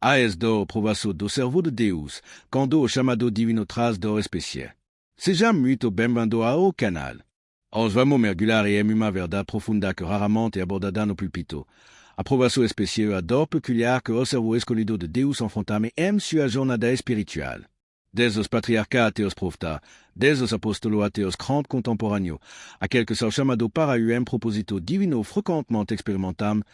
AS do provasso do servo de Deus, quando o chamado divino traz do espécie. Sejam muito bem-vindo ao canal. Hoje vamos mergulhar em uma verdade profunda que raramente é abordada no púlpito. A provação especial é a dor peculiar que o servo escolhido de Deus enfrenta em sua jornada espiritual. Desde os patriarcas até os profetas, desde os apóstolos até os grandes contemporâneos, aquele que seu chamado para um propósito divino frequentemente experimentamos,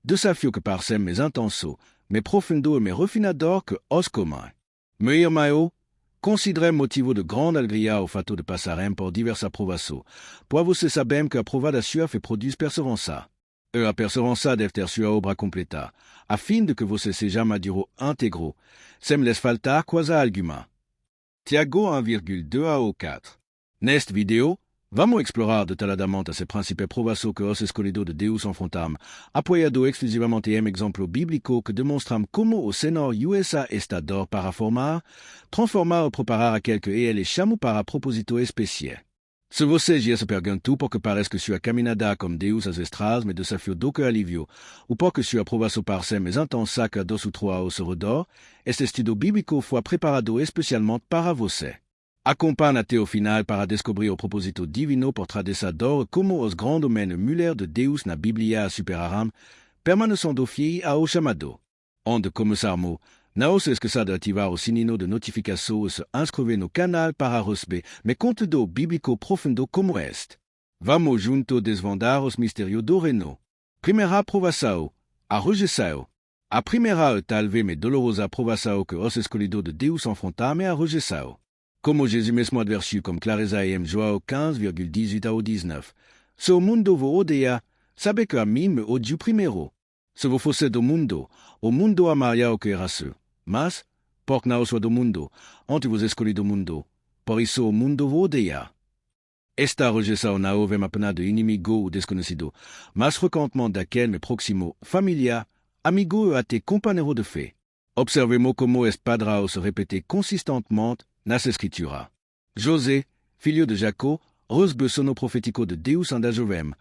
desafio que parecem mais intenso, mais profundo e mais refinador que os comuns. Meu irmão, considérez motivo de grande alegria o fato de passarem por diversas provações, pois você sabem que a prova da sua fé produz perseverança. E a perseverança deve ter sua obra completa, a fim de que você seja maduro íntegro, sem lhes faltar coisa alguma. Tiago 1,2 ao 4. Neste vídeo, vamos explorar detalhadamente as principais provações que os escolhidos de Deus enfrentam, apoiado exclusivamente em exemplo bíblico que demonstram como o Senhor USA está dor para formar, transformar ou preparar aquele que ele chama para propósito especial. Se você já se perguntou por que parece que sua caminhada com Deus às vezes traz mais desafio do que alívio, ou por que sua provação parece mais intensa que dos outros ao seu redor, este estudo bíblico foi preparado especialmente para você. Acompanhe até o final para descobrir o propósito divino por trás dessa dor como os grandes homens mulheres de Deus na Bíblia superaram, permanecendo fiéis ao chamado. Antes de começarmos, não se esqueça de ativar o sininho de notificação e se inscrever no canal para receber mais conteúdo bíblico profundo como este. Vamos juntos desvendar os mistérios do reino. Primeira provação, a rejeição. A primeira e talvez mais dolorosa provação que os escolhidos de Deus enfrentam é a rejeição. Como Jesus mesmo advertiu com clareza em João 15,18 ao 19. Se o mundo vos odeia, sabe que a mim me odia primeiro. Se vos fosse do mundo, o mundo amaria o que era seu. Mas, porque não sou do mundo, antes vos escolhi do mundo, por isso o mundo vos odeia. Esta rejeição não vem apenas de inimigo ou desconhecido, mas frequentemente daquele mais próximo, familiar, amigo e até companheiro de fé. Observemos como este padrão se répète consistentemente nas Escrituras. José, filho de Jacob, recebeu o sono profético de Deus ainda jovem,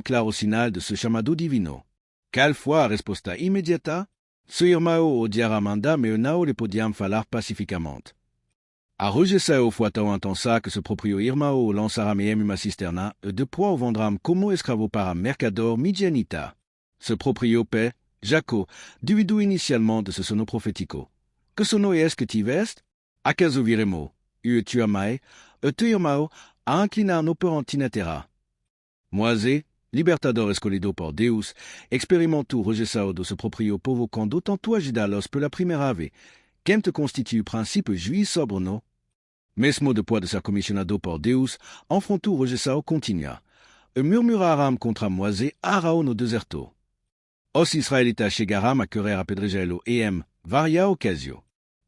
claro sinal de seu chamado divino. Qual foi a resposta imediata? Seu irmão odiara Amanda, mas não lhe podiam falar pacificamente. A rejeição foi tão intensa que seu próprio irmão o lançara em uma cisterna e depois o vendraram como escravo para mercador midianita. Seu próprio pai, Jacob, duvidou inicialmente de seu sono profético. Que sono é esse que tiveste? Acaso viremos, e tu amai, e teu irmão, a inclinar-nos perante na terra. Moisés, libertador escolhido por Deus, experimentou rejeição de seu próprio povo quando tentou ajudá-los pela primeira vez, quem te constitue o princípio juiz sobre nós. Mesmo depois de ser comissionado por Deus, enfrentou rejeição contínua, e murmuraram contra Moisés Arão no deserto. Os israelitas chegaram a querer apedrejá-lo em várias ocasiões.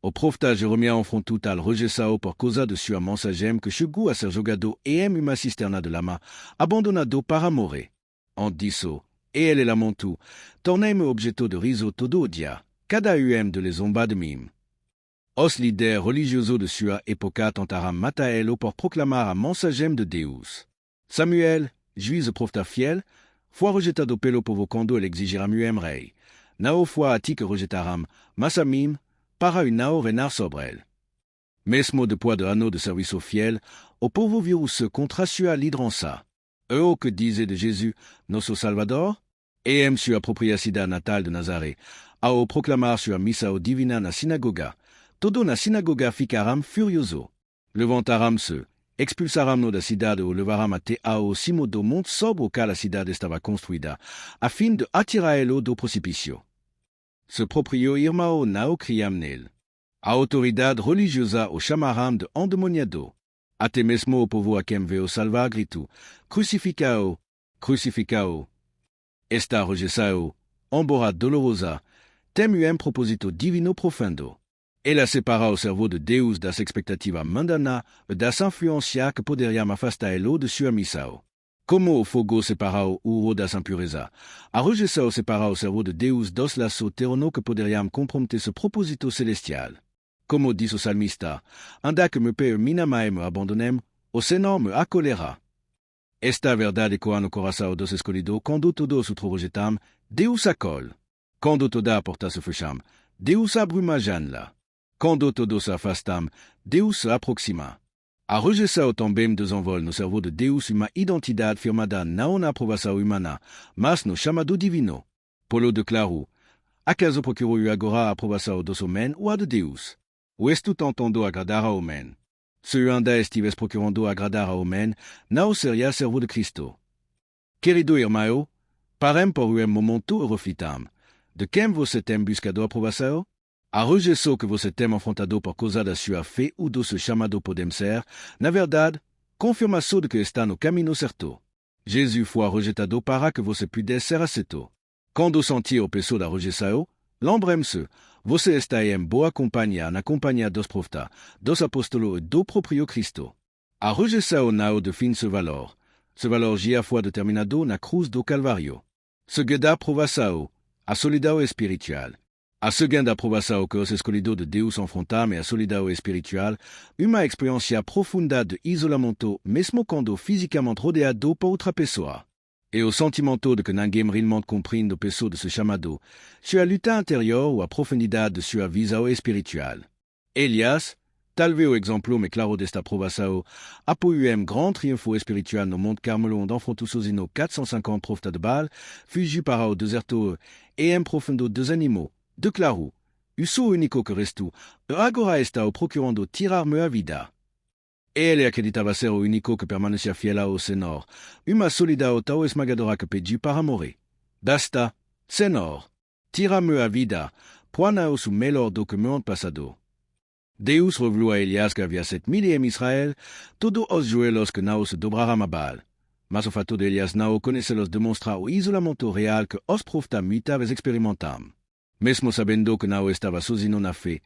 O profeta Jeremias enfrentou tal rejeição por causa de sua mensagem que chegou a ser jogado em uma cisterna de lama, abandonado para morrer. Antes disso, ele lamentou, tornei-me objeto de riso todo o dia, cada de les zombar de mim. Os líderes religiosos de sua época tentaram matá-lo por proclamar a mensagem de Deus. Samuel, juiz e profeta fiel, foi rejeitado pelo povo quando ele exigira rei. Não foi a ti que rejeitaram, mas a mim, para não reinar sobre ele. Mesmo depois de anos de serviço fiel, o povo viu-se contra sua liderança. E o que dizer de Jesus, nosso Salvador? Em sua própria cidade natal de Nazaré, ao proclamar sua missa divina na sinagoga, todos na sinagoga ficaram furiosos. Levantaram-se, expulsaram-no da cidade e levaram até ao cimo do monte sobre o qual a cidade estava construída, a fim de atirar-lo do precipício. Seu próprio irmão não cria nele. A autoridade religiosa o chamaram de endemoniado. Até mesmo o povo a quem veio salvar gritou: Crucifica-o, crucifica-o. Esta rejeição, embora dolorosa, tem propósito divino profundo. Ela separa o servo de Deus das expectativas mundanas e das influências que poderiam afastá-lo de sua missão. Como o fogo separa o ouro das impurezas, a rejeição separa o servo de Deus dos laços terrenos que poderiam comprometer seu propósito celestial. Como diz o salmista, ainda que meu pé minamai me abandonem, o Senhor me acolherá. Esta verdade ecoa no coração dos escolhidos quando todos outros rejetam, Deus acolhe. Quando toda a porta se fecham, Deus abruma janla. Quando todos afastam, Deus se aproxima. A rejeição também desenvolve no cerveau de Deus uma identidade firmada não na aprovação humana, mas no chamado divino. Paulo declarou: acaso procuro eu agora a aprovação dos homens ou a de Deus? Ou estou tentando agradar a homem? Se eu ainda estivesse procurando agradar a homem, não seria servo de Cristo. Querido irmão, parem por um momento e reflitam. De quem você tem buscado aprovação? A rejeição que você tem enfrentado por causa da sua fé ou do seu chamado podem ser, na verdade, confirmação de que está no caminho certo. Jesus foi rejeitado para que você pudesse ser aceito. Quando sentir o peso da rejeição, lembrem-se, você está em boa companhia na companhia dos profetas, dos apóstolos e do próprio Cristo. A rejeição não define seu valor. Seu valor já foi determinado na cruz do Calvário. Segunda aprovação, a solidão espiritual. A segunda aprovação que os escolhidos de Deus enfrentam é a solidão espiritual, uma experiência profunda de isolamento, mesmo quando fisicamente rodeado por outra pessoa. E o sentimento de que ninguém realmente compreende o peso de seu chamado, sua luta interior ou a profundidade de sua visão espiritual. Elias, talvez o exemplo mais claro desta aprovação, apoiou um grande triunfo espiritual no Monte Carmelo onde enfrentou sozinho 450 profetas de Baal, fugiu para o deserto e profundo desanimou. Declarou: eu sou o único que restou, e agora está procurando tirar-me a vida. Ele acreditava ser o único que permanecia fiel ao Senhor, uma solidão tão esmagadora que pediu para morrer. Basta, Senhor, tira-me a vida, põe-o melhor do que meu passado. Deus revelou a Elias que havia 7.000 em Israel, todos os joelhos que não se dobraram a Baal. Mas o fato de Elias não conhecê-los demonstra o isolamento real que os profetas muitas experimentam. Mesmo sabendo que não estava sozinho na fé,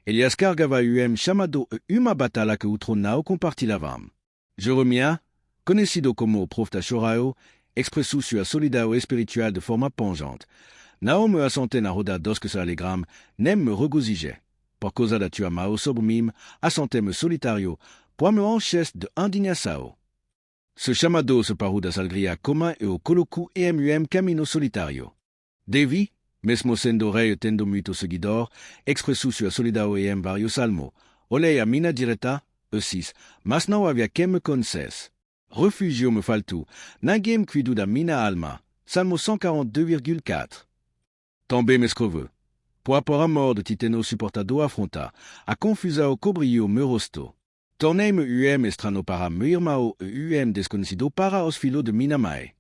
Elias carregava um chamado e uma batalha que outros não compartilhavam. Jeremias, conhecido como o profeta chorão, expressou sua solidão espiritual de forma pungente. Não me assentei na roda dos que se alegram, nem me regozijei. Por causa da tua mão sobre mim, assentei-me solitário, põe-me en cheste de indignação. Ce chamado se parou da alegria comum e o colocou em um caminho solitário. Davi, mesmo sendo rei e tendo muito seguidor, expressou sua solidão em vários salmos. Olhei a minha direita, E6, mas não havia quem me conhecesse. Refúgio me faltou, ninguém me cuidou da minha alma. Salmo 142,4. Também me escreveu: por a mort de titeno suportado afronta, a confusão cobriu meu rosto. Tornei-me estranho para meu irmão e desconhecido para os filhos de minha mãe.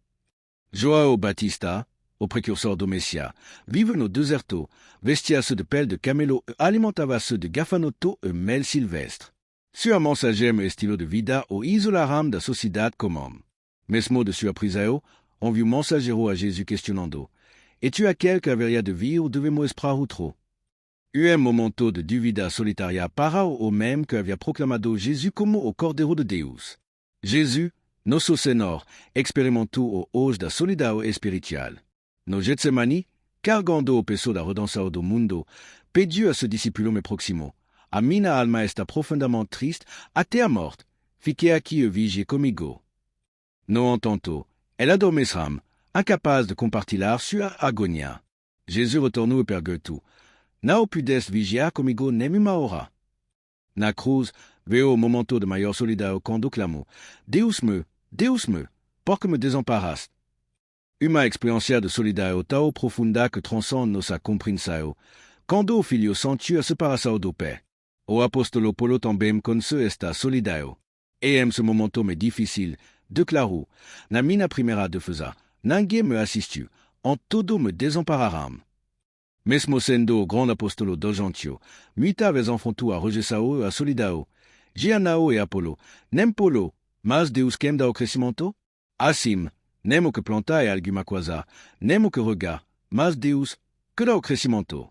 João Batista, o precursor do Messias, vive no deserto, vestia-se de pele de camelo e alimentava-se de gafanoto e mel silvestre. Sua mensagem e estilo de vida o isolaram da sociedade comum. Mesmo de sua prisão, on viu mensageiro a Jesus questionando: es-tu aquele que haveria de vir ou devemos esperar outro? Momento de dúvida solitária para o homem que havia proclamado Jesus como o Cordeiro de Deus. Jesus, nosso Senhor, experimentou o hoje da solidão espiritual. No Getsemani, carregando o peso da redenção do mundo, pediu a seu discípulo me próximo: a minha alma está profundamente triste até a morte. Fique aqui e vigie comigo. No entanto, ela adormecera, incapaz de compartilhar sua agonia. Jesus retornou e perguntou: não pudes vigiar comigo nem uma hora? Na cruz, veio o momento de maior solidão quando clamou: Deus me, por que me desamparaste? Uma experiência de solidão tão profunda que transcende nossa compreensão, quando o Filho sentiu a separação do Pai. O apóstolo Paulo também conheceu esta solidão. E em ce momento mais difícil, declarou: na minha primeira defesa, ninguém me assistiu, en todo me desampararam. Mesmo sendo o grande apóstolo dos gentios, muitas vezes enfrentou a rejeição e a solidão. Já não é Apolo, nem Paulo, mas Deus quem dá o crescimento? Assim, nem o que planta é alguma coisa, nem o que rega, mas Deus que dá o crescimento.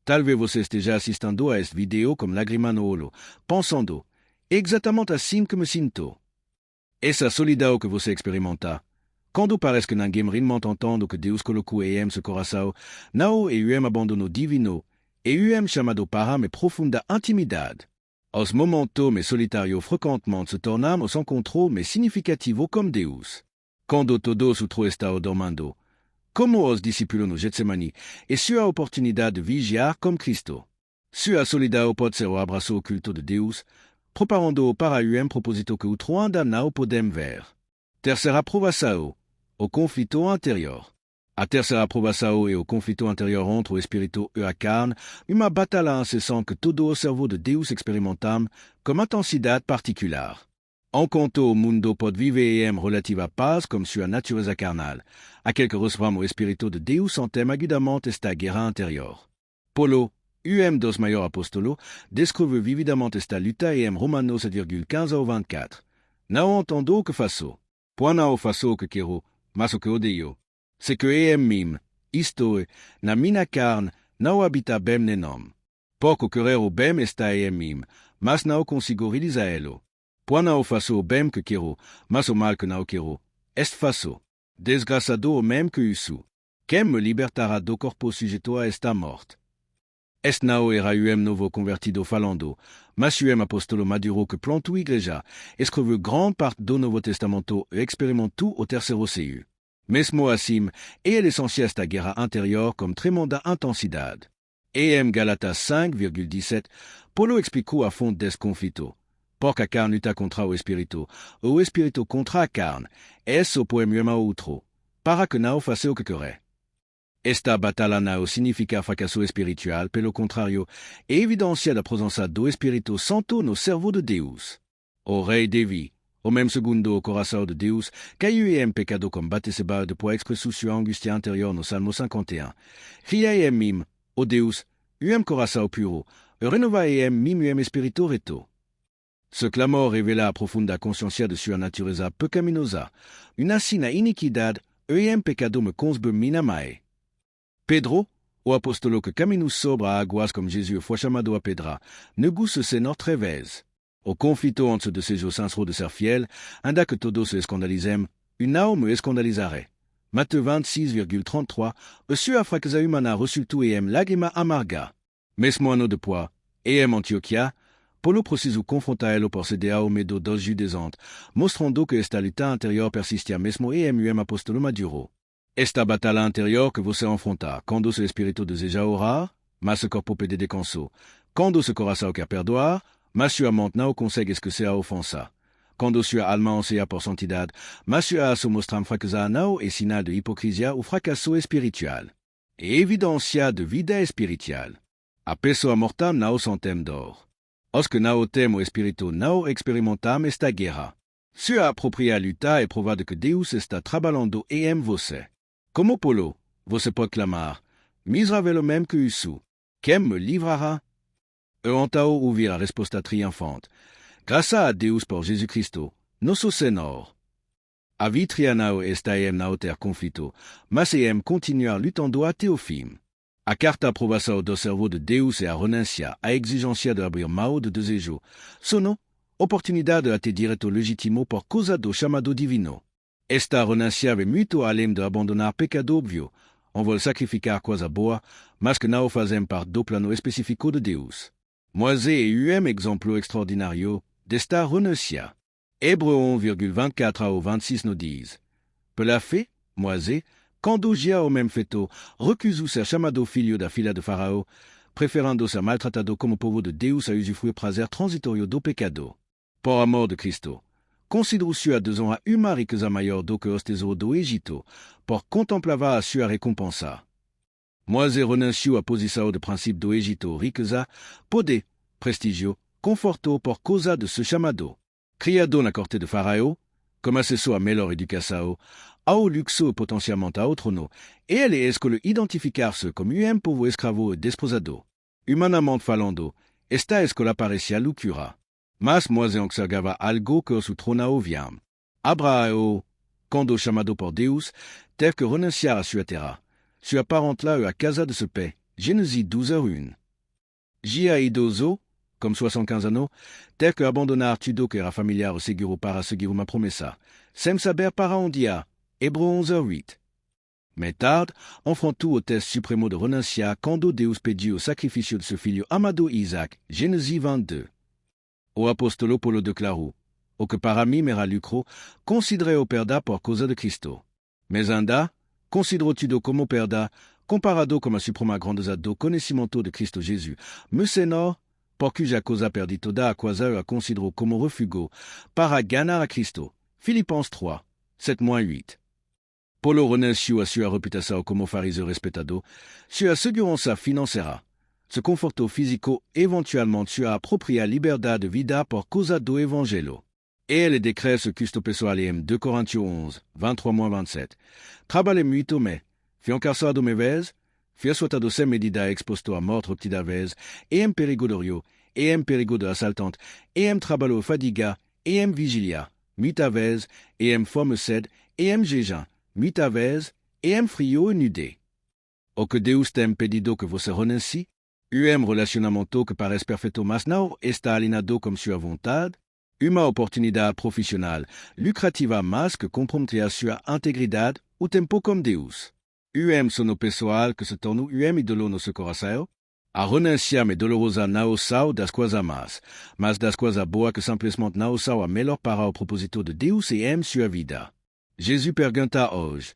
Talvez você esteja assistindo a este vídeo com lágrimas no olho, pensando: é exatamente assim que me sinto. Essa solidão que você experimenta, quando parece que ninguém realmente entende o que Deus colocou em seu coração, não é abandono divino, é chamado para uma profunda intimidade. Os momentos mais solitários frequentemente se tornam os encontros mais significativos com Deus. Quando todos outros estão dormindo, como os discípulos no Getsemani, e sua oportunidade de vigiar como Cristo. Sua solidão pode ser o abraço oculto de Deus, preparando para o propósito que o troanda não podem ver. Terceira aprovação, o conflito anterior. A terceira aprovação é o conflito anterior entre o espírito e a carne, uma batalha incessante que todo o cerveau de Deus experimentamos com intensidade particular. Enquanto o mundo pode viver em relativa paz como sua natureza carnal, aquele que recebamos o espírito de Deus sentem agudamente esta guerra anterior. Paulo, dos maiores apóstolos, descreve vividamente esta luta em Romanos 7,15 ao 24. Não entendo o que faço. Pois não faço o que quero, mas o que odeio. Se que mim, isto é, na minha carne, não habita bem nem nome. Pouco querer o bem está em mim, mas não consigo realizá-lo. Pois não faço o bem que quero, mas o mal que não quero. Este faço. Desgraçado o mesmo que isso. Quem me libertará do corpo sujeito a esta morte? Este não era o novo convertido falando, mas o apóstolo maduro que plantou a igreja, escreveu grande parte do Novo Testamento e experimentou o terceiro seio. Mesmo assim, é l'essentiel esta guerra anterior com tremenda intensidade. E em Galatas 5,17, Paulo explicou a fonte desse conflito. Porque a carne luta contra o espírito contra a carne, e se opõe um ao outro, para que não faça o que quer. Esta batalha não significa fracasso espiritual, pelo contrário, é evidência da presença do Espírito Santo no cerveau de Deus. O rei Davi, o mesmo segundo o coração de Deus, caiu em pecado como Batseba depois expressou sua angústia anterior no Salmo 51. Cria em mim, o Deus, coração puro, e renova em mim espírito reto. Ce clamor revela a profunda consciência de sua natureza pecaminosa, uma sina iniquidade e pecado me consbe minamai. Pedro, o apóstolo que caminhou sobre a águas como Jesus foi chamado a pedra, negou-se notre vez. O conflito entre de ces sincero de ser fiel, ainda que todos se escandalizem, não me escandalizarei. Matthieu 26,33, a sua fraqueza humana resultou em lágrima amarga. Mesmo ano depois, e em Antioquia, Paulo precisou confrontar-lo por ceder ao medo dos judaizantes, mostrando que esta luta anterior persistia mesmo em apóstolo maduro. Esta batalha anterior que você enfrenta, quando seu espírito deseja orar, mas seu corpo pede descanso, quando seu coração quer perdoar, mas sua mente não consegue esquecer a ofensa, quando sua alma anseia por santidade, mas sua alma mostra fraqueza não é sinal de hipocrisia ou fracasso espiritual. É evidência de vida espiritual. A pessoa morta não sentem dor. Os que não têm o espírito não experimentam esta guerra. Sua própria luta é prova de que Deus está trabalhando em você. Como Paulo, você pode clamar, miserável mesmo que isso, quem me livrará? E então ouvir a resposta triunfante, graças a Deus por Jesus Cristo, nosso Senhor. A vitória não está em não ter conflito, mas em continuar lutando até o fim. A carta aprovação do cerveau de Deus é a renúncia, a exigência de abrir mão do desejo, sono, oportunidade a ter direito legítimo por causa do chamado divino. Esta renúncia vai muito além de abandonar pecado óbvio, on veut sacrificar coisa boa, mas que não fazem parte do plano específico de Deus. Moisés é exemplo extraordinário desta renúncia. Hébreu 1,24 ao 26 nos diz, pela fé, Moisés, quando já o mesmo feito, recusou ser chamado filho da filha de Faraó, preferando ser maltratado como povo de Deus a usufruir prazer transitório do pecado. Por amor de Cristo, considerou sua desonra uma riqueza maior do que os tesouros do Egito, por contemplava a sua recompensa. Moisés renunciou à posição de princípio do Egito, riqueza, poder, prestígio, conforto por causa de ce chamado. Criado na corte de Faraó, como acessou a melhor educação, ao luxo potencialmente ao trono, e ele escolheu identificar-se como povo escravo e desposado. Humanamente falando, esta escola parecia loucura. Mas Moisés observava algo que o trono ouvia. Abraão, quando chamado por Deus, teve que renunciar a sua terra. Sua parentela e a casa de seu pé. Gênesis 12:1. Já idoso, comme 75 anos, teve que abandonar tudo que era familiar e seguro para seguir uma promessa, sem saber para onde ia. Hébreu 11:8. Mais tarde, enfrentou o teste supremo de renúncia quando Deus pediu o sacrifício de seu filho amado Isaac. Gênesis 22. O apóstolo Paulo declarou, o que para mim era lucro, considerei o perda por causa de Cristo. Mas ainda, Considero-tu como perda, comparado com a suprema grandeza do conhecimento de Cristo Jesus, me senhor, por cuja causa perdi toda a coisa eu a considero como refúgio, para ganhar a Cristo. Philippiens 3, 7-8. Paulo renunció a sua reputação como fariseu respeitado, sua segurança financeira, se confortou físico, eventualmente sua própria liberdade de vida por causa do Evangelho. E ele decrece custo pessoal em 2 Coríntios 11, 23-27. Trabalhei muito, mas fui encarcerado uma vez, fui açoitado sem medida exposto a morte repetida vez, e em perigo de rio, e em perigo de assaltante, e em trabalho fadiga, e em vigilia, muita vez, e em fome sede, e em jejum, muita vez, e em frio e nudez. O que Deus tem pedido que você renuncie, um relacionamento que parece perfeito, mas não está alinhado com sua vontade, uma oportunidade profissional lucrativa, mas que compromete a sua integridade, o tempo com Deus. Sono pessoal que se torna ídolo no seu coração. A renúncia é dolorosa não só das coisas más, mas das coisas boas que simplesmente não são a melhor para o propósito de Deus e em sua vida. Jesus pergunta hoje,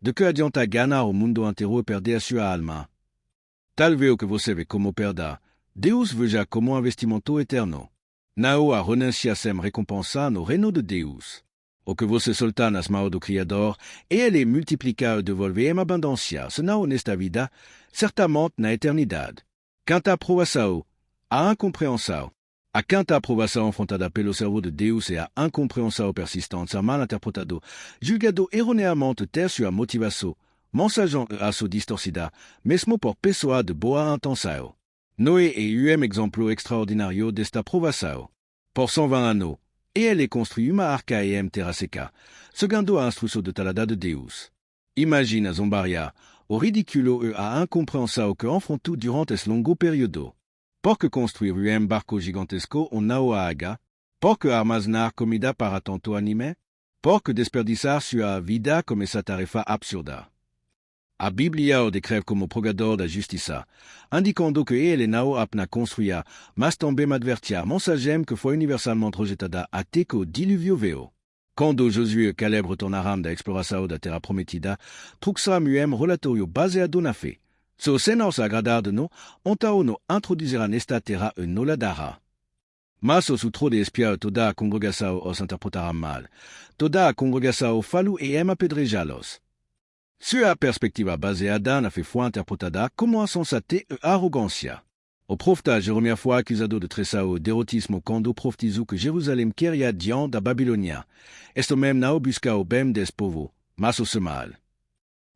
de que adianta ganhar o mundo inteiro e perder a sua alma? Talvez o que você vê como perda, Deus veja como investimento eterno. Não há renúncia sem recompensa no reino de Deus. O que você solta nas mãos do Criador, e ele multiplica e devolve em abundância, senão nesta vida, certamente na eternidade. Quanto à aprovação, a incompreensão. A quanta aprovação afrontada pelo servo de Deus e a incompreensão persistente são mal interpretado, julgado erroneamente ter sua motivação, mensagem a sua distorcida, mesmo por pessoa de boa intenção. Noé é exemplo extraordinário desta aprovação. Por 120 anos, ele construiu uma arca em terra seca, segundo a instrução detalhada de Deus. Imagina zombaria, o ridículo e a incompreensão que enfrentou durante esse longo período. Por que construir barco gigantesco ou não há água? Por que armazenar comida para tanto anime? Por que desperdiçar sua vida com essa tarefa absurda? A Bíblia o descreve como progador da justiça, indicando que ele não apenas construía, mas também advertia a mensagem que foi universalmente rejeitada até que o dilúvio veio. Quando Josué e Caleb retornaram da exploração da terra prometida, trouxeram relatório baseado na fé. Se o Senhor se agradar de nós, então nos introduzirá nesta terra e nos la dará. Mas o sutro de espiar toda a congregação os interpretará mal. Toda a congregação falou e apedrejá-los. Sua perspectiva baseada na fé foi interpretada como insensatez e arrogância. O profeta Jeremias foi acusado de traição e derotismo quando profetizou que Jerusalém queria diante da Babilônia. Este mesmo não busca o bem desse povo, mas o seu mal.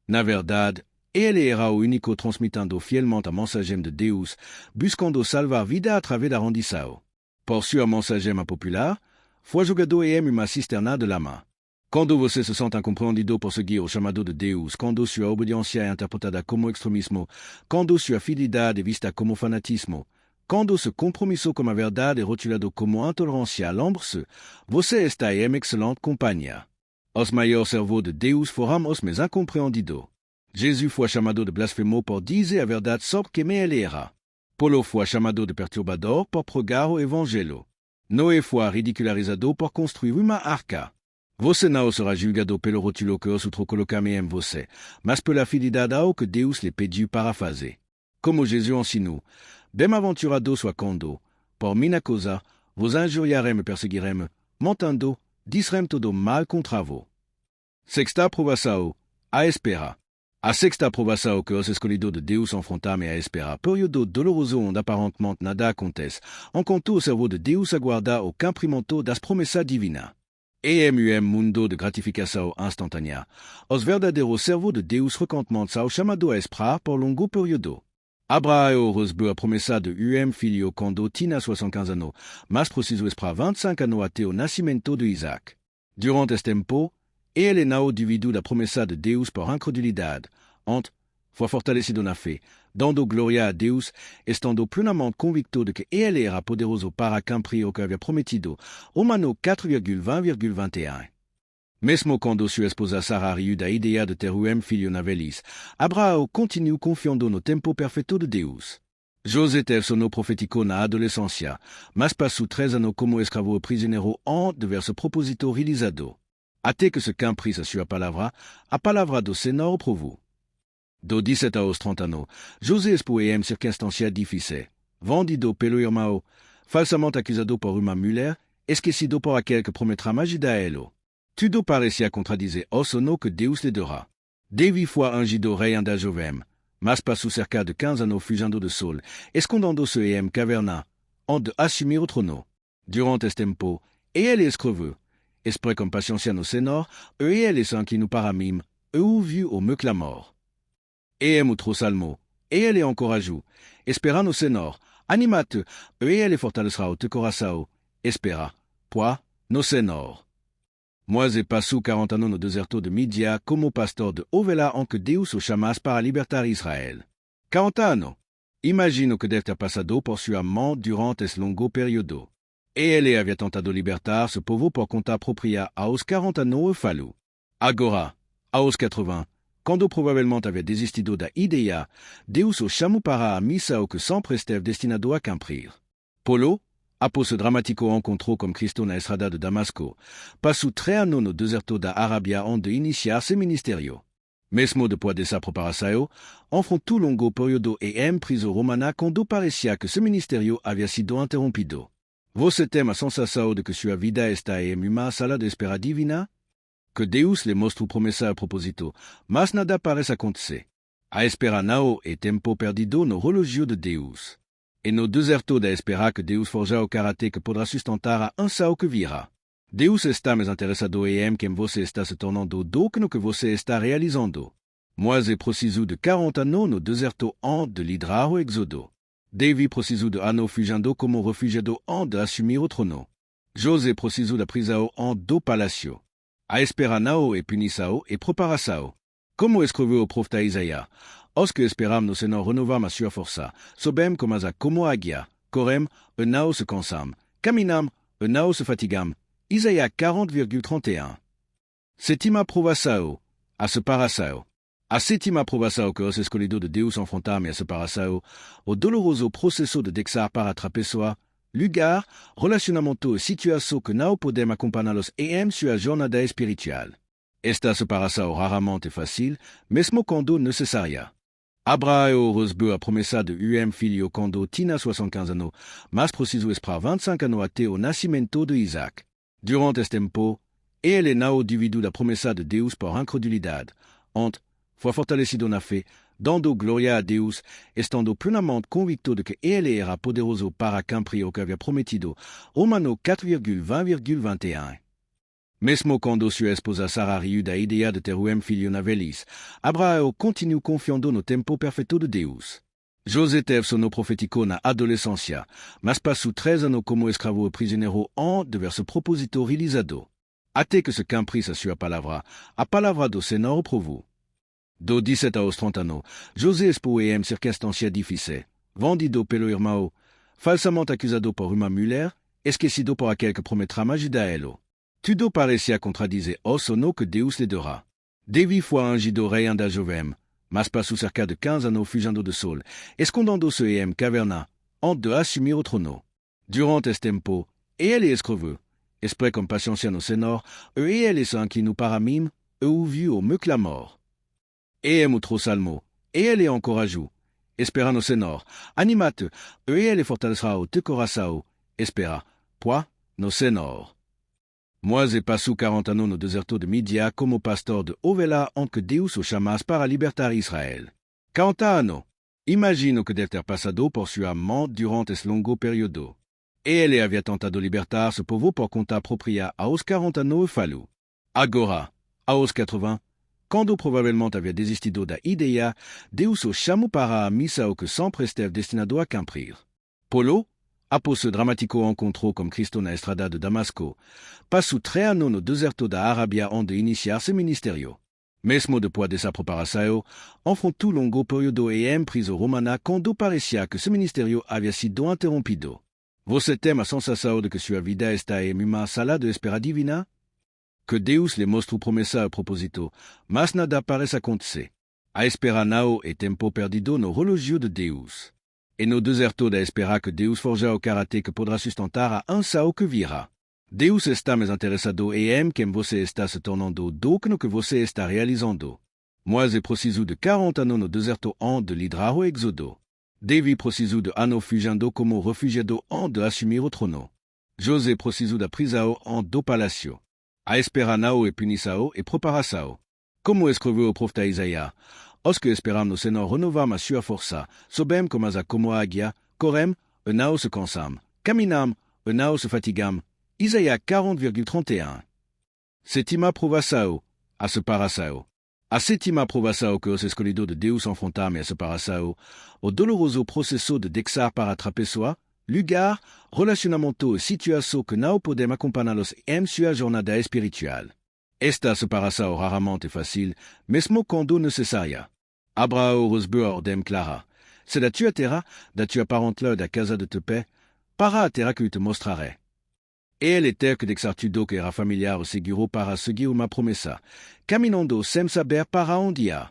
Na verdade, ele era o único transmitindo fielmente a mensagem de Deus, buscando salvar vida através da rendição. Por sua mensagem popular, foi jogado em uma cisterna de lama. Quando você se sente incompreendido por seguir o chamado de Deus, quando sua obediência é interpretada como extremismo, quando sua fidelidade é vista como fanatismo, quando seu compromisso com a verdade é rotulado como intolerância, lembre-se, você está em excelente companhia. Os maiores servos de Deus foram os mais incompreendidos. Jesus foi chamado de blasfemo por dizer a verdade sobre quem ele era. Paulo foi chamado de perturbador por pregar o evangelho. Noé foi ridicularizado por construir uma arca. Você não será julgado pelo rótulo que os outros colocaram em você, mas pela fidelidade ao que Deus lhe pediu para fazer. Como Jesus ensinou, bem-aventurado soit quando, por minha causa, vos injuriarem e perseguirem, mentando, disserem todo mal contra vos. Sexta aprovação, a espera. A sexta aprovação que os escolhidos de Deus enfrentaram é a espera, período doloroso onde aparentemente nada acontece, enquanto o servo de Deus aguarda o cumprimento das promessas divinas. E mundo de gratificação instantânea. Os verdadeiros servos de Deus frequentemente são chamados a esperar por longo período. Abraão recebeu a promessa de filho quando tinha 75 anos, mas precisou esperar 25 anos até o nascimento de Isaac. Durante esse tempo, ele não duvidou da promessa de Deus por incredulidade. Antes, foi fortalecido na fé, dando glória a Deus, estando plenamente convicto de que ele era poderoso para cumprir o que havia prometido. Romanos 4,20,21. Mesmo quando sua esposa Sara riu da ideia de ter filho na velhice, Abraão continuou confiando no tempo perfeito de Deus. José teve sono profético na adolescência, mas passou 3 anos como escravo e prisioneiro antes de ver seu propósito realizado. Até que se cumpris a sua palavra do Senhor provu. Do 17 aos 30 anos, José expoem circunstância difícil, vendido pelo irmão, falsamente acusado por uma mulher, esquecido por aquele que promettra magida a ele. Tudo parecia contradizer o sono que Deus lhe dera. Davi foi ungido rei ainda jovem, mas passou cerca de 15 anos fugindo do sol, escondendo-se em caverna, onde assumir o trono. Durant este tempo, ele escreveu, Esprit com patiência no Senhor, e ele sans qui nous paramim, e ouviu o meu clamor. E outro salmo, e ele encorajou, espera no Senhor, anima-te, e ele fortalecerá o teu coração, espera, pois, no Senhor. Moisés passou 40 anos no deserto de Midia como pastor de Ovela en que Deus o chamasse para libertar Israel. 40 anos. Imagino que deve ter passado por sua mão durante esse longo período. E ele havia tentado libertar ce povo por conta própria aos 40 anos e falhou. Agora, aos 80, quando provavelmente havia desistido da ideia, Deus o chamou para a missão que sempre esteve destinado a cumprir. Paulo, após o dramático encontro com Cristo na estrada de Damasco, passou 3 anos no deserto da Arábia onde iniciar seu ministério. Mesmo depois dessa preparação, enfrentou um longo período em prisão romana quando parecia que seu ministério havia sido interrompido. Você tem a sensação de que sua vida está em uma sala de espera divina? Que Deus lhe mostrou promessa a propósito, mas nada parece acontecer. A espera não é tempo perdido no relógio de Deus. E no deserto da espera que Deus forja o caráter que poderá sustentar a ansão que virá. Deus está mais interessado em quem você está se tornando do que no que você está realizando. Moisés precisou de 40 anos no deserto antes de liderar o êxodo. Davi precisou de anos fugindo como refugiado antes de assumir o trono. José precisou da prisão antes do palácio. A espera não é punição e preparação. Como escreveu o profeta Isaías, os que esperam no Senhor renovam a sua força, sobem como a águia, correm e não se cansam, caminam e não se fatigam. Isaías 40,31. Sétima provação, a separação. A sétima provação que os escolhidos de Deus enfrentaram a separação, o doloroso processo de deixar para outra pessoa, lugar, relacionamento e situação que não podem acompanhá-los em sua jornada espiritual. Esta separação raramente é fácil, mesmo quando necessária. Abraão recebeu a promessa de filho quando tinha 75 anos, mas precisou esperar 25 anos até o nascimento de Isaac. Durante este tempo, ele não duvidou da promessa de Deus por incredulidade. Antes, foi fortalecido na fé, dando glória a Deus, estando plenamente convicto de que ele era poderoso para cumprir o que havia prometido. Romanos 4,20,21. Mesmo quando sua esposa Sara riu da ideia de ter filho na velhice, Abraão continuou confiando no tempo perfeito de Deus. José teve sono profético na adolescência, mas passou 3 anos como escravo e prisioneiro antes de ver seu propósito realizado. Até que se cumprisse a palavra do Senhor provu. Do 17 aos 30 anos, José expoem circunstância difícil, vendido pelo irmão, falsamente acusado por uma mulher, esquecido por aquele que promettra magida a ele. Tudo parecia contradizer o sono que Deus lhe dera. Davi foi ungido rei ainda jovem, mas passou cerca de 15 anos fugindo do sol, escondendo-se em caverna, antes de assumir o trono. Durante este tempo, ele escreveu, Esprit com patiência no Senhor, e ele sans qui nous paramim, e ouviu o meu clamor. E outro salmo, e ele encorajou, espera no Senhor, anima-te, e ele fortalecerá o teu coração, espera, pois, no Senhor. Moisés passou 40 anos no deserto de Midia como pastor de Ovela en que Deus o chamasse para libertar Israel. 40 anos. Imagino que deve ter passado por sua mão durante esse longo período. E ele havia tentado libertar ce povo por conta própria aos 40 anos e falhou. Agora, aos 80, quando provavelmente havia desistido da ideia, Deus o chamou para a missão que sempre esteve destinado a cumprir. Paulo, após o dramático encontro com Cristo na estrada de Damasco, passou 3 anos no deserto da Arábia onde iniciar seu ministério. Mesmo depois dessa preparação, enfrentou longo período em prisão romana quando parecia que seu ministério havia sido interrompido. Você tem a sensação de que sua vida está em uma sala de espera divina? Que Deus lhe mostrou promessa a propósito, mas nada parece acontecer. A espera não é tempo perdido no relógio de Deus. E no deserto da espera que Deus forja o caráter que poderá sustentar a ansão que virá. Deus está mais interessado em quem você está se tornando do que no que você está realizando. Moi preciso de 40 anos no deserto de lidar o exodo. Davi preciso de anos fugindo como refugiado de assumir o trono. José preciso da prisão do palácio. A esperar nao e punissao e preparação. Como escreveu o profeta Isaías, os que esperam no Senhor renovam a sua força, sobem como a águia, correm, e nao se cansam, caminam, e nao se fatigam. Isaías 40,31. Sétima provação, a separação. A sétima provação que os escolhidos de Deus enfrentam a separação, o doloroso processo de deixar para outra pessoa, lugar, relacionamento e situação que não podem acompanhá-los em sua jornada espiritual. Esta separação raramente é fácil, mesmo quando necessária. Abraão recebeu a ordem clara. Se da tua terra, da tua parentela da casa de teu pé, para a terra que eu te mostrarei. E ele ter que deixar tudo que era familiar seguro para seguir uma promessa, caminhando sem saber para onde ia.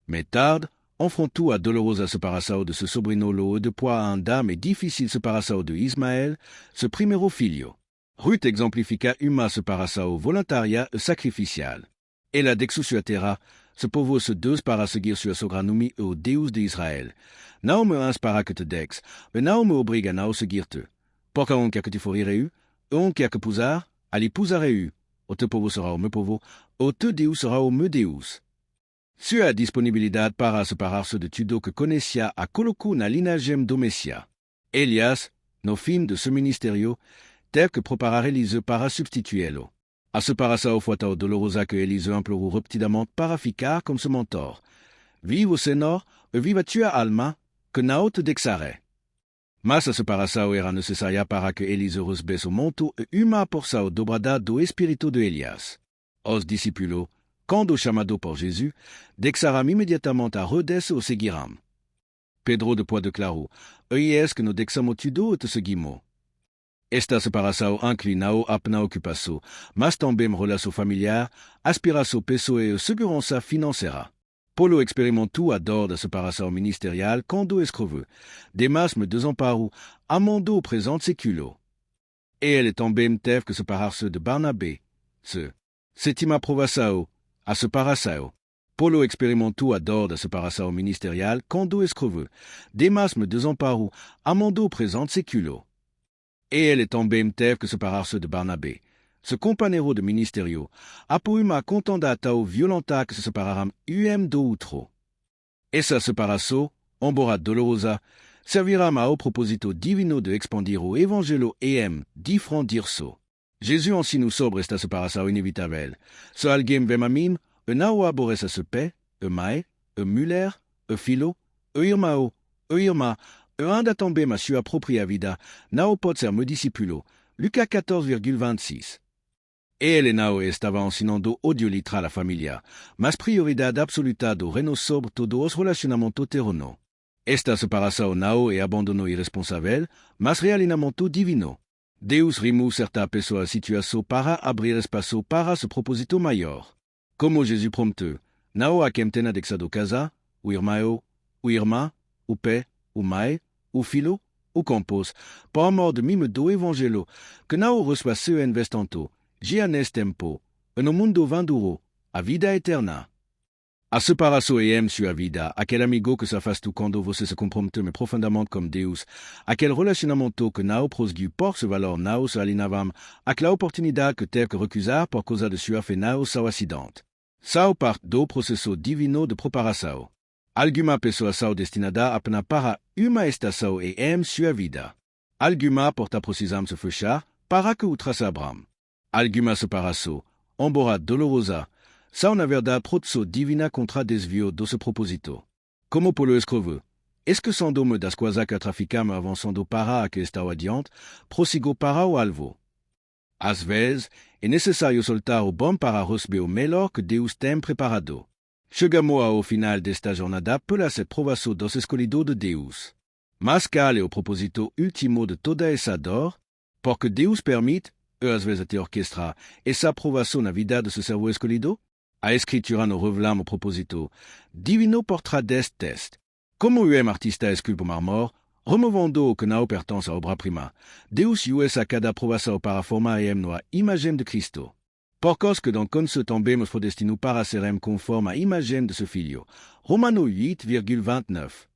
Mais tarde, enfrentou a dolorosa separação de seu sobrinho e depois a andar e difícil separação de Ismael, seu primeiro filho. Ruth exemplifica uma separação voluntária e sacrificial. Ela deixou sua terra, seu povo se deu para seguir sua sogra Numi o Deus de Israel. Não me inspira que te deixes, e não me obriga a não seguir-te. Porque on quer que te forirei, on quer que pousar, ali pousarei. O teu povo será o meu povo, o teu Deus será o meu Deus. Sua disponibilidade para separar-se de tudo que conhecia a colocou na linhagem do Messia. Elias, no fim de seu ministério, teve que preparar Eliseu para substituí-lo. A separação foi tão dolorosa que Eliseu implorou repetidamente para ficar como seu mentor. Viva o Senhor e viva tua alma, que não te deixarei. Mas a separação era necessária para que Eliseu recebesse o manto e uma porção dobrada do espírito de Elias. Os discípulos, quando chamados por Jesus, deixaram imediatamente a Rhodes e o seguiram. Pedro depois declarou: eis que nos deixamos tudo e te seguimos. Esta separação inclinou a preocupação, mas também relação familiar, aspiração pessoal e segurança financeira. Paulo experimentou a dor da separação ministerial quando escreveu: Demas me desamparou, amando o presente século. E ele também teve que separar-se de Barnabé. Sétima provação, a separação. Paulo experimentou a dor da separação ministerial quando escreveu: Demas me desamparou, amando o presente século. E ele também teve que separar-se de Barnabé. Seu companheiro de ministério apoiou uma contenda tão violenta que se separaram um do outro. Essa separação, embora dolorosa, servirá ao propósito divino de expandir o evangelho e difundir-se. Jesus ensina sobre esta separação inevitável. Se alguém vem a mim e não aborrece seu pai, a mãe, a mulher, a filho, a irmão, a irmã, e anda também a sua própria vida, não pode ser meu discípulo. Lucas 14,26. Ele não estava ensinando ódio literal à família, mas prioridade absoluta do reino sobre todos os relacionamentos terrenos. Esta separação não é abandono irresponsável, mas realinamento divino. Deus rimou certa pessoa situação para abrir espaço para seu propósito maior. Como Jesus prometeu, não há quem tenha deixado casa, o irmão, o irmã, o pai, o mãe, o filho, o campos, por amor de mim do evangelho, que não reçoit seu investimento, já neste tempo, e no mundo vindouro, a vida eterna. A separação é sua vida, aquele amigo que se afastou quando você se comprometeu profundamente com Deus, aquele relacionamento que não prosseguiu por seu valor não se alinhavam, aquela oportunidade que teve que recusar por causa de sua fé não seu acidente. Sau parte do processo divino de preparação. Alguma pessoa são destinada apenas para uma estação e sua vida. Alguma porta precisamos se fechar para que outra se abram. Alguma separação, embora dolorosa, são na verdade proteção divina contra desvio do seu propósito. Como Paulo escreveu: esquecendo-me das coisas que traficamos avançando para a que estão adiante, prossigo para o alvo. Às vezes, é necessário soltar o bom para receber o melhor que Deus tem preparado. Chegamos ao final desta jornada pela essa provação dos escolhidos de Deus. Mas qual é o propósito último de toda essa dor? Porque Deus permite, e às vezes até orquestra, essa provação na vida de seu servo escolhido? A Escritura nos revela o propósito divino por trás deste teste. Como um artista esculpe o mármore, Removendo que nao pertença obra prima, Deus ius a cada provassa para formarem noa imagem de Cristo. Porcos que dans con se tombemos prodestino para serem conforme à imagem de ce filho. Romano 8,29.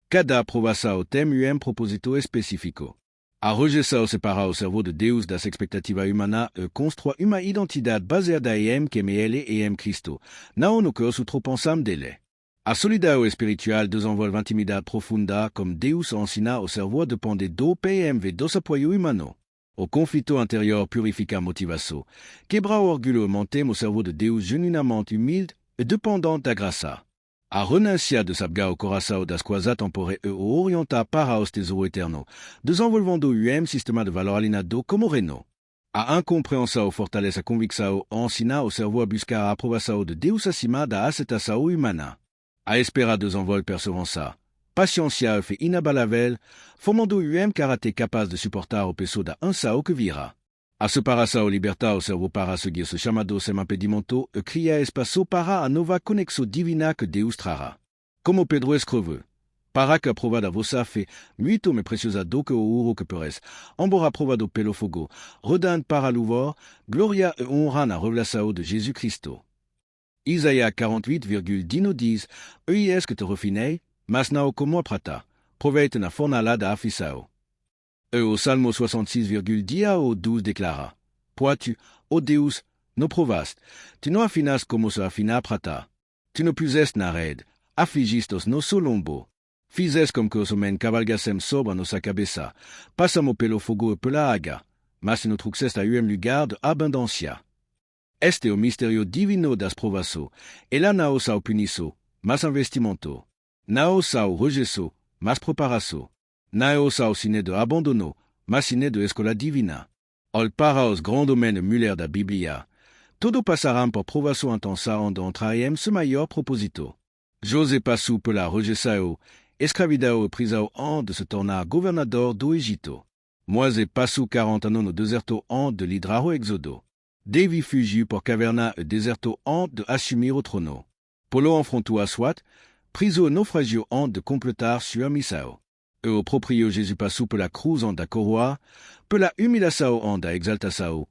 Cada provação tem propósito específico. A rejeição separa o cerveau de Deus das expectativas humanas e constrói uma identidade baseada em quem ele e em Cristo, não no que outro pensam dele. A solidão espiritual desenvolve intimidade profunda como Deus ensina ao cerveau depende do PMV dos apoio humano. O conflito interior purifica a motivação, quebra o orgulho e mantém o cerveau de Deus genuinamente humilde e dependente da graça. A renúncia de sabgar o coração das coisas temporais e o orientar para o tesouro eterno, desenvolvendo o sistema de valor alinhado como reino. A incompreensão fortalece a convicção e ensina o cerveau a buscar a aprovação de Deus acima da aceitação humana. A espera desenvolve perseverança. Paciência e fé inabalável, formando caráter capaz de suportar o peso da ansiedade que virá. A separação liberta o cerveau para seguir ce chamado sem impedimento e cria espaço para a nova conexão divina que Deus trará. Como Pedro escreve, para que a prova da vossa fé, muito mais preciosa do que o ouro que perece, embora provado pelo fogo, rodando para louvor, glória e honra na revelação de Jesus Cristo. Isaías 48,19 diz, eis que te refinei, mas não como a prata, proveite na fornalha da aflição. E o Salmo 66,10 declara, Pois-tu, ó Deus, não provaste, tu não afinas como se afina a prata. Tu não puseste na rede, afligiste os nosso lombo. Fizeste como que os homens cavalgassem sobre nossa cabeça, passamos pelo fogo e pela água, mas tu não trouxeste a lugar de abundância. Este é o mistério divino das provações. Ela não só punição, mas investimento. Não só rejeição, mas preparação. Não só signe de abandono, mas signe de escola divina. Ol para os grands domaines Müller da Biblia. Todo passará por provação intensa onde entrarem ce maior propósito. José passou pela rejeição, escravidão e prisão antes de se tornar governador do Egito. Moisés passou 40 anos no deserto antes de livrar o Éxodo. David fugiu por caverna e deserto antes de assumir o trono. Paulo enfrentou a Swat, priso e naufragio antes de completar sua missão. E o próprio Jésus passou pela cruz antes da coroa, pela humilhação antes da exaltação,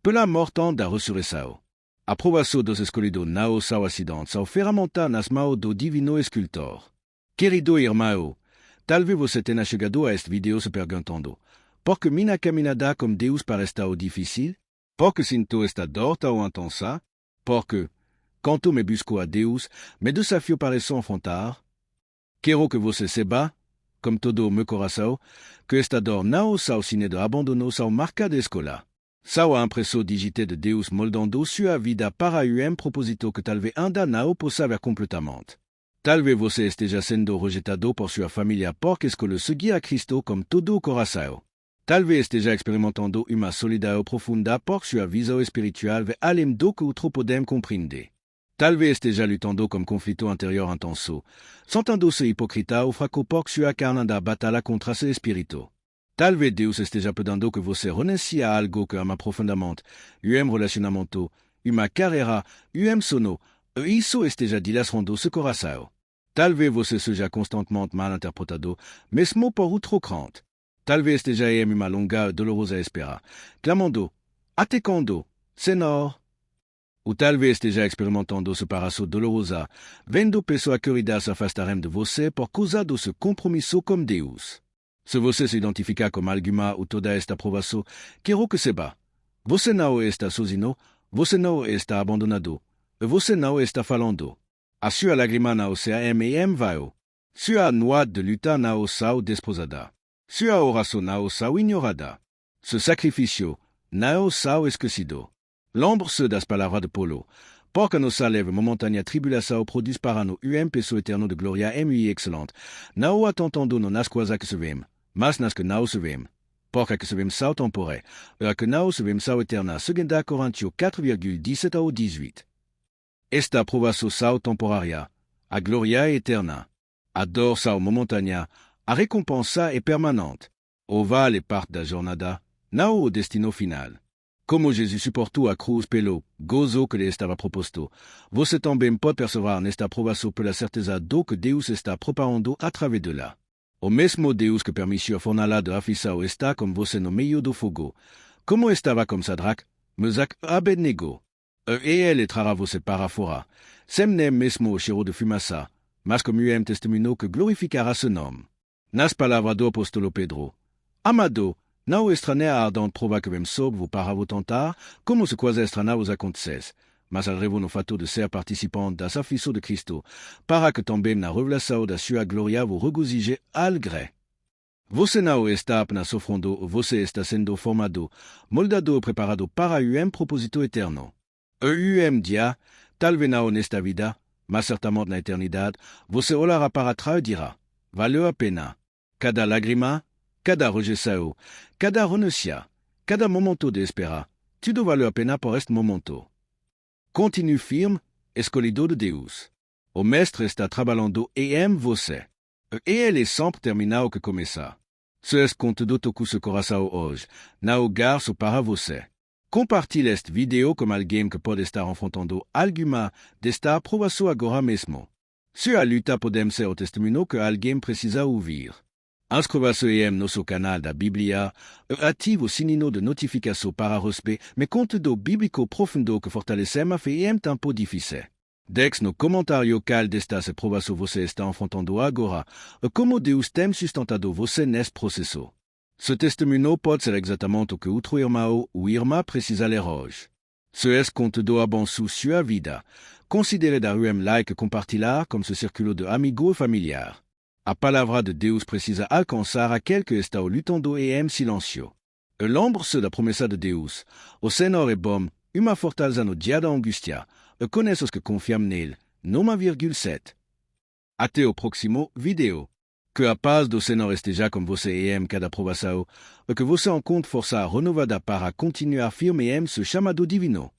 pela morte antes da ressurreição. A provação dos escolhidos não são acidentes, são ferramentas nas mãos do divino escultor. Querido irmão, talvez você tenha chegado a este vídeo se perguntando, por que minha caminhada com Deus parece tão difícil? Por que sinto esta dor tão intensa? Porque, quando me busco a Deus, meus desafios parecem enfrentar? Quero que você saiba, como todo o meu coração, que esta dor não são signe de abandono, são marca de escola. São a impressão digital de Deus moldando sua vida para um propósito que talvez ainda não possa ver completamente. Talvez você esteja sendo rejeitado por sua família porque escolheu seguir a Cristo com todo o coração. Talvez esteja experimentando uma solidão profunda por sua visão espiritual ve além do que outro podemos compreender. Talvez esteja lutando com conflito interior intenso, sentando-se hipócrita ou fraco por sua carne anda batalha contra seu espírito. Talvez Deus esteja pedando que você renuncie a algo que ama profundamente, relacionamento, uma carreira, sono, e isso esteja dilacerando seu coração. Talvez você seja constantemente mal interpretado, mesmo por outro crente. Talvez esteja em uma longa e dolorosa espera, clamando, atecando, Senhor. Ou talvez esteja experimentando separação dolorosa, vendo pessoas queridas se afastarem de você por causa do seu compromisso com Deus. Se você se identifica com alguma ou toda esta provação, quero que saiba. Você não está sozinho, você não está abandonado, e você não está falando. A sua lágrima não se vai. Sua noite de luta não está desposada. Sua oração não está ignorada. Seu sacrifício não está esquecido. Lembre-se das palavras de Paulo, porque nossa leve momentânea tribulação produz para nós peso eterno de glória e excelente, não atentando nas coisas que se vêem, mas nas que não se vêem. Porque que se vêem são temporais, e a que não se vêem são eternas, 2 Coríntios 4,17 ao 18. Esta aprovação são temporária, a glória é eterna. A dor são momentânea, a recompensa é permanente. O vale parte da jornada, não o destino final. Como Jesus suportou a cruz pelo gozo que lhe estava proposto, você também pode perceber nesta aprovação pela certeza do que Deus está preparando através de lá. O mesmo Deus que permitiu a fornalha de aflição está com você no meio do fogo, como estava com Sadraque, Mesaque e Abednego. E ele trará você para fora, sem nem mesmo o cheiro de fumaça, mas como testemunho que glorificará seu nome. Nas palavras do apóstolo Pedro, Amado, não estranha a ardente prova que vem sobre vous para vous tentar, como se coisa estranha vos acontecesse, mas alegrez-vous no fato de ser participante das aflições de Cristo, para que também na revelação da sua glória vous regozije alegre. Você não está apenas sofrendo, você está sendo formado, moldado e preparado para propósito eterno. Dia, talvez não nesta vida, mas certamente na eternidade, você olhará para trás e dirá, valeu a pena. Cada lágrima, cada rejeição, cada renúncia, cada momento de espera, tudo valeu a pena por este momento. Continue firme, escolhido de Deus. O mestre está trabalhando e ama você. E ele sempre termina o que começa. Se és conteúdo que seu coração hoje, não garço para você. Compartilhe este vídeo com alguém que pode estar enfrentando alguma desta aprovação agora mesmo. Sua luta pode ser o testemunho que alguém precisa ouvir. Inscreva-se em nosso canal da Bíblia e ative o sininho de notificação para receber meu conteúdo bíblico profundo que fortalece a fé em tempo difícil. Deixe no comentário qual destas aprovações você está enfrentando agora e como Deus tem sustentado você nesse processo. Ce testemunho pode ser exatamente o que outro irmão ou irmã precisa ler hoje. Se esse conteúdo abençoe sua vida, considere dar like e compartilhar com seu círculo de amigos e familiar. A palavra de Deus precisa alcançar aquele que está lutando e em silêncio. E lembre-se da promessa de Deus. O Senhor é bom, uma fortaleza no dia da angústia, e conhece os que confiam nele. 9,7. Até o próximo vídeo. Que a paz do Senhor esteja com você e em cada provação, e que você encontre força renovada para continuar firme em seu chamado divino.